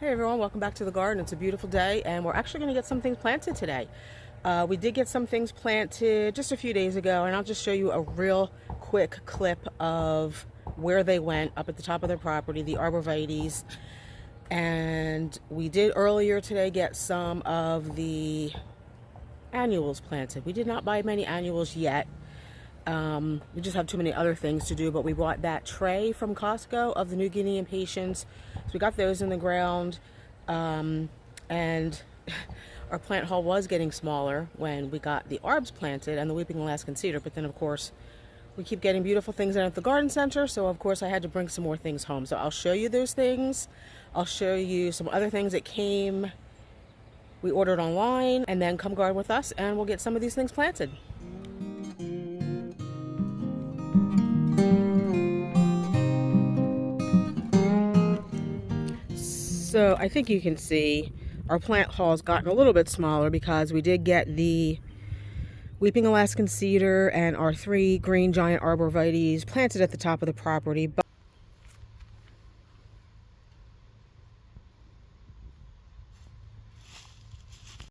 Hey everyone, welcome back to the garden. It's a beautiful day and we're actually going to get some things planted today. We did get some things planted just a few days ago, and I'll just show you a real quick clip of where they went up at the top of their property, the arborvitaes. And we did earlier today get some of the annuals planted. We did not buy many annuals yet. We just have too many other things to do, but we bought that tray from Costco of the New Guinea impatiens. So we got those in the ground, and our plant haul was getting smaller when we got the arbs planted and the weeping Alaskan cedar. But then of course we keep getting beautiful things in at the garden center, so of course I had to bring some more things home. So I'll show you those things. I'll show you some other things that we ordered online, and then come garden with us and we'll get some of these things planted. So I think you can see our plant haul's gotten a little bit smaller because we did get the weeping Alaskan cedar and our 3 green giant arborvitaes planted at the top of the property.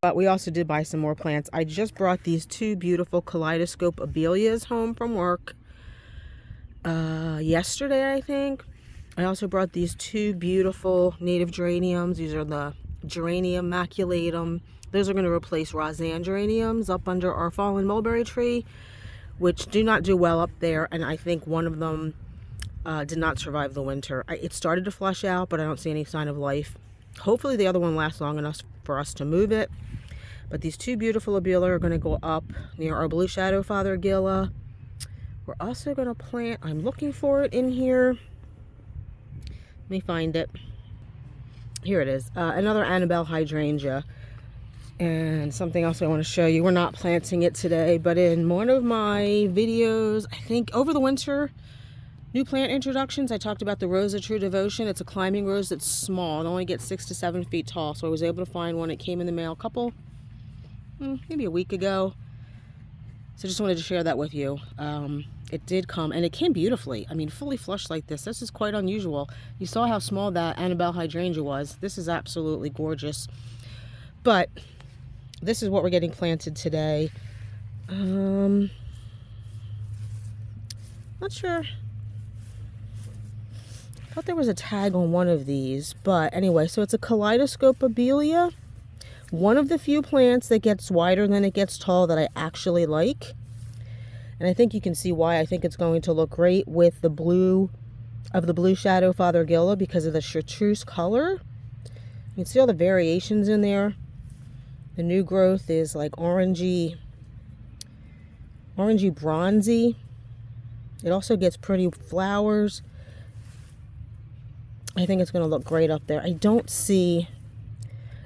But we also did buy some more plants. I just brought these 2 beautiful kaleidoscope Abelias home from work yesterday, I think. I also brought these 2 beautiful native geraniums. These are the Geranium maculatum. Those are going to replace Roseanne geraniums up under our fallen mulberry tree, which do not do well up there, and I think one of them did not survive the winter. It started to flush out, but I don't see any sign of life. Hopefully the other one lasts long enough for us to move it. But these 2 beautiful Abelia are going to go up near our blue shadow Fothergilla. We're also going to plant, I'm looking for it in here. Let me find it. Here it is. Another Annabelle hydrangea. And something else I want to show you. We're not planting it today, but in one of my videos, I think over the winter, new plant introductions, I talked about the Rose of True Devotion. It's a climbing rose that's small. It only gets 6 to 7 feet tall. So I was able to find one. It came in the mail maybe a week ago. So just wanted to share that with you. It did come, and it came beautifully. I mean, fully flushed like this. This is quite unusual. You saw how small that Annabelle hydrangea was. This is absolutely gorgeous. But this is what we're getting planted today. Not sure. I thought there was a tag on one of these, but anyway, so it's a kaleidoscope Abelia. One of the few plants that gets wider than it gets tall that I actually like. And I think you can see why. I think it's going to look great with the blue of the blue shadow Fothergilla because of the chartreuse color. You can see all the variations in there. The new growth is like orangey bronzy. It also gets pretty flowers. I think it's going to look great up there. I don't see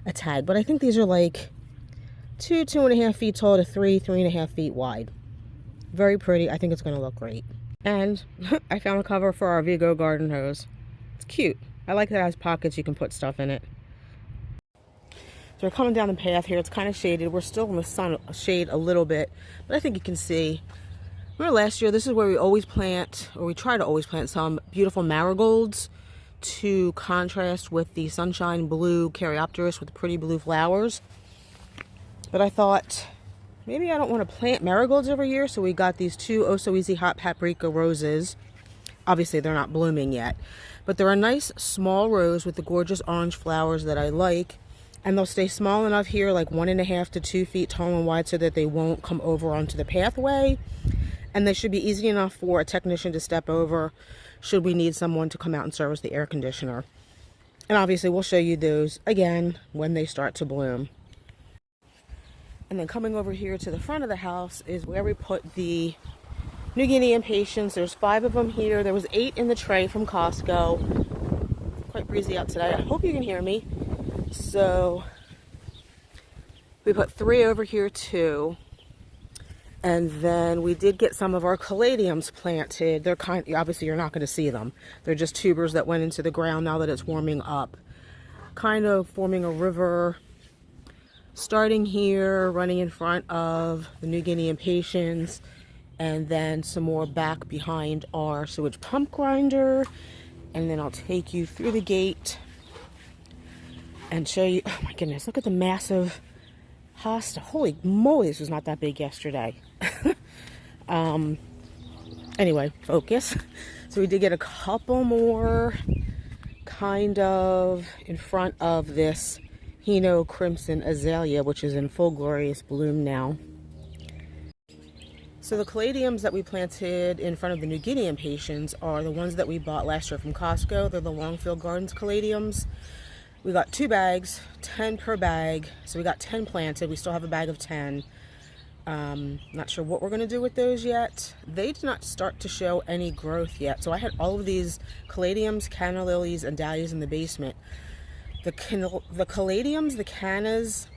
a tag, but I think these are like 2.5 feet tall to 3.5 feet wide. Very pretty. I think it's going to look great. And I found a cover for our Vigo garden hose. It's cute. I like that it has pockets. You can put stuff in it. So we're coming down the path here. It's kind of shaded. We're still in the sun shade a little bit, but I think you can see. Remember last year, this is where we always plant, or we try to always plant some beautiful marigolds to contrast with the sunshine blue Caryopteris with pretty blue flowers. But I thought, maybe I don't want to plant marigolds every year, so we got these 2 Oh So Easy Hot Paprika roses. Obviously, they're not blooming yet, but they're a nice small rose with the gorgeous orange flowers that I like, and they'll stay small enough here, like 1.5 to 2 feet tall and wide, so that they won't come over onto the pathway, and they should be easy enough for a technician to step over should we need someone to come out and service the air conditioner. And obviously, we'll show you those again when they start to bloom. And then coming over here to the front of the house is where we put the New Guinea impatiens. There's 5 of them here. There was 8 in the tray from Costco. Quite breezy out today. I hope you can hear me. So we put 3 over here too. And then we did get some of our caladiums planted. They're obviously you're not going to see them. They're just tubers that went into the ground now that it's warming up. Kind of forming a river, starting here, running in front of the New Guinea impatiens, and then some more back behind our sewage pump grinder. And then I'll take you through the gate and show you. Oh my goodness, look at the massive hosta. Holy moly, this was not that big yesterday. Anyway, focus. So we did get a couple more kind of in front of this Hino Crimson Azalea, which is in full glorious bloom now. So the caladiums that we planted in front of the New Guinea impatiens are the ones that we bought last year from Costco. They're the Longfield Gardens caladiums. We got 2 bags, 10 per bag. So we got 10 planted. We still have a bag of 10. Not sure what we're going to do with those yet. They did not start to show any growth yet. So I had all of these caladiums, canna lilies, and dahlias in the basement. The caladiums, the cannas,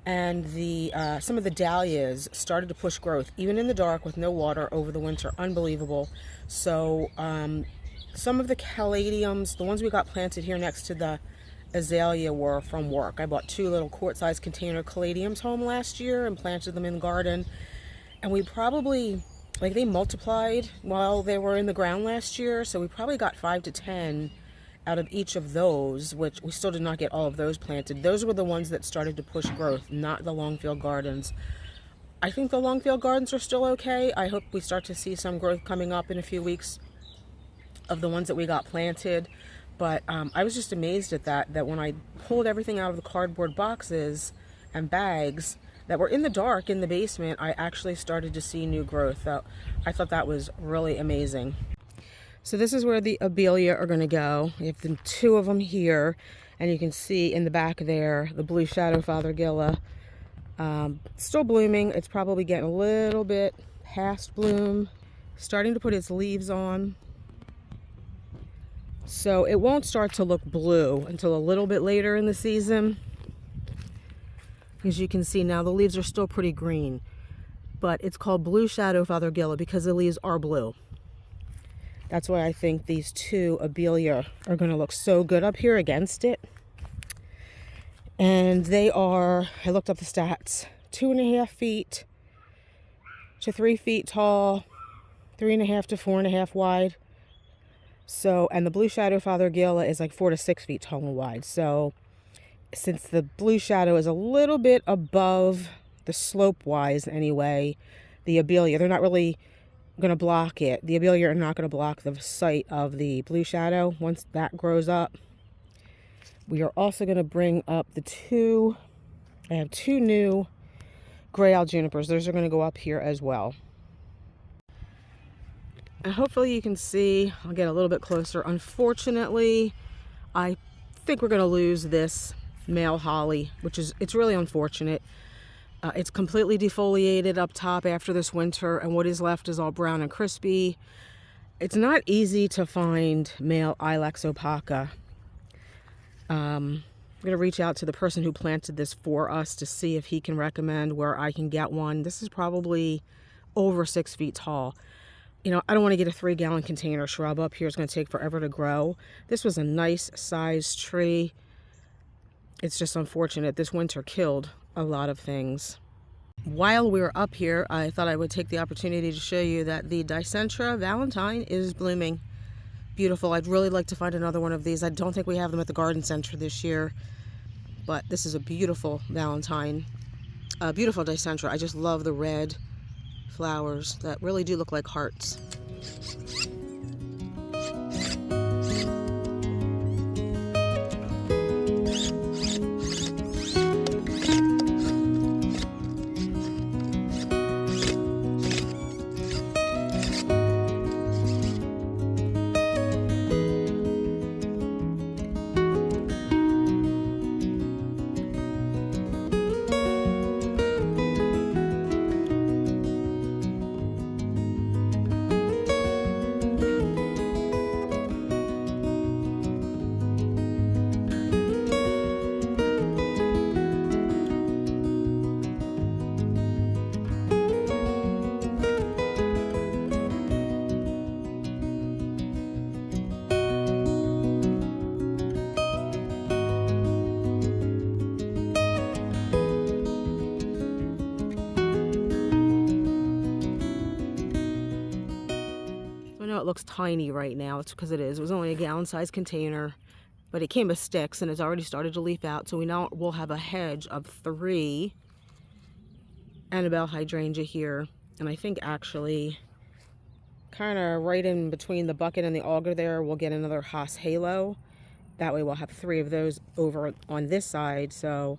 and the some of the dahlias started to push growth, even in the dark with no water over the winter. Unbelievable. So some of the caladiums, the ones we got planted here next to the azalea, were from work. I bought 2 little quart-sized container caladiums home last year and planted them in the garden. And we probably, like, they multiplied while they were in the ground last year. So we probably got 5 to 10 out of each of those, which we still did not get all of those planted. Those were the ones that started to push growth, not the Longfield Gardens. I think the Longfield Gardens are still okay. I hope we start to see some growth coming up in a few weeks of the ones that we got planted. But I was just amazed at that when I pulled everything out of the cardboard boxes and bags that were in the dark in the basement, I actually started to see new growth. I thought that was really amazing. So this is where the Abelia are going to go. We have the 2 of them here, and you can see in the back there the blue shadow fothergilla. Still blooming. It's probably getting a little bit past bloom, starting to put its leaves on. So it won't start to look blue until a little bit later in the season. As you can see now, the leaves are still pretty green, but it's called blue shadow fothergilla because the leaves are blue. That's why I think these 2 Abelia are going to look so good up here against it. And they are, I looked up the stats, 2.5 feet to 3 feet tall, 3.5 to 4.5 wide. So, and the blue shadow fothergilla is like 4 to 6 feet tall and wide. So since the blue shadow is a little bit above the slope wise anyway, the Abelia, they're not really going to block it. The Abelia are not going to block the sight of the blue shadow once that grows up. We are also going to bring up the 2, I have 2 new gray owl junipers. Those are going to go up here as well. And hopefully you can see, I'll get a little bit closer. Unfortunately, I think we're going to lose this male holly, it's really unfortunate. It's completely defoliated up top after this winter, and what is left is all brown and crispy. It's not easy to find male Ilex opaca. I'm going to reach out to the person who planted this for us to see if he can recommend where I can get one. This is probably over 6 feet tall. You know, I don't want to get a 3-gallon container shrub up here. It's going to take forever to grow. This was a nice sized tree. It's just unfortunate. This winter killed a lot of things. While we were up here, I thought I would take the opportunity to show you that the Dicentra Valentine is blooming. Beautiful. I'd really like to find another one of these. I don't think we have them at the garden center this year, but this is a beautiful Valentine. Beautiful Dicentra. I just love the red flowers that really do look like hearts. It looks tiny right now. It's because it is. It was only a gallon-sized container. but it came as sticks and it's already started to leaf out. So we now will have a hedge of 3 Annabelle hydrangea here. And I think actually kind of right in between the bucket and the auger there, we'll get another Haas halo. That way we'll have 3 of those over on this side. So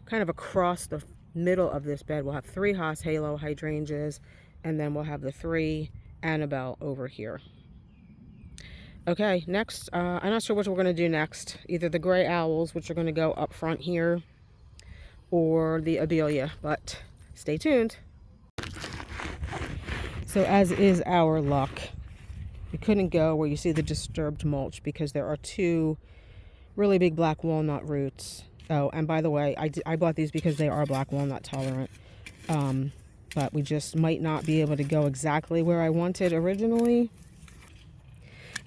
kind of across the middle of this bed, we'll have 3 Haas halo hydrangeas, and then we'll have the 3 Annabelle over here. Okay, next, I'm not sure what we're going to do next. Either the gray owls, which are going to go up front here, or the Abelia, but stay tuned. So as is our luck, we couldn't go where you see the disturbed mulch because there are 2 really big black walnut roots. Oh, and by the way, I bought these because they are black walnut tolerant. But we just might not be able to go exactly where I wanted originally.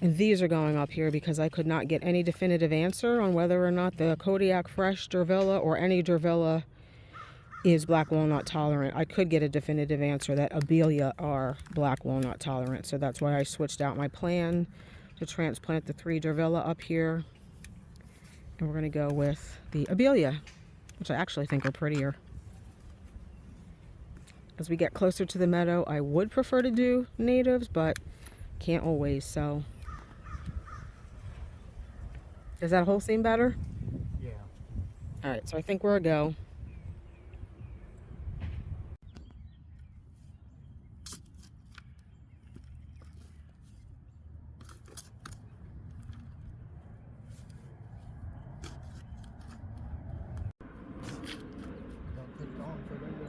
And these are going up here because I could not get any definitive answer on whether or not the Kodiak Fresh Durvilla or any Durvilla is black walnut tolerant. I could get a definitive answer that Abelia are black walnut tolerant. So that's why I switched out my plan to transplant the 3 Durvilla up here. And we're going to go with the Abelia, which I actually think are prettier. As we get closer to the meadow, I would prefer to do natives, but can't always, so. Does that hole seem better? Yeah. All right, so I think we're a go. Don't put it on for them to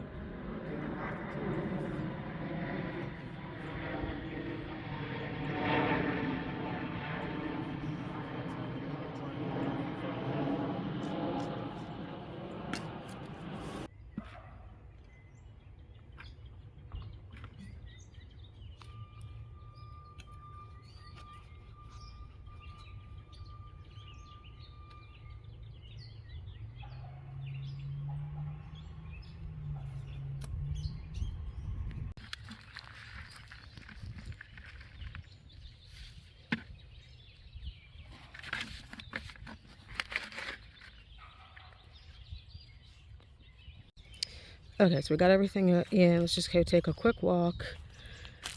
Okay, so we got everything in. Let's just go take a quick walk.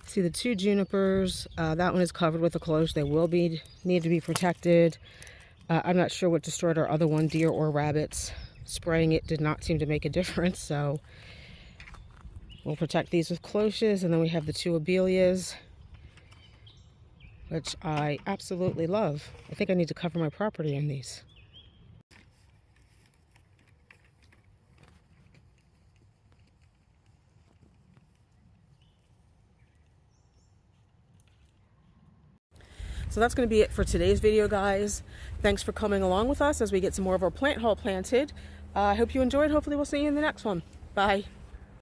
See the 2 junipers. That one is covered with a cloche. They will need to be protected. I'm not sure what destroyed our other one, deer or rabbits. Spraying it did not seem to make a difference, so we'll protect these with cloches. And then we have the 2 Abelias, which I absolutely love. I think I need to cover my property in these. So that's going to be it for today's video, guys. Thanks for coming along with us as we get some more of our plant haul planted. I hope you enjoyed. Hopefully we'll see you in the next one. Bye.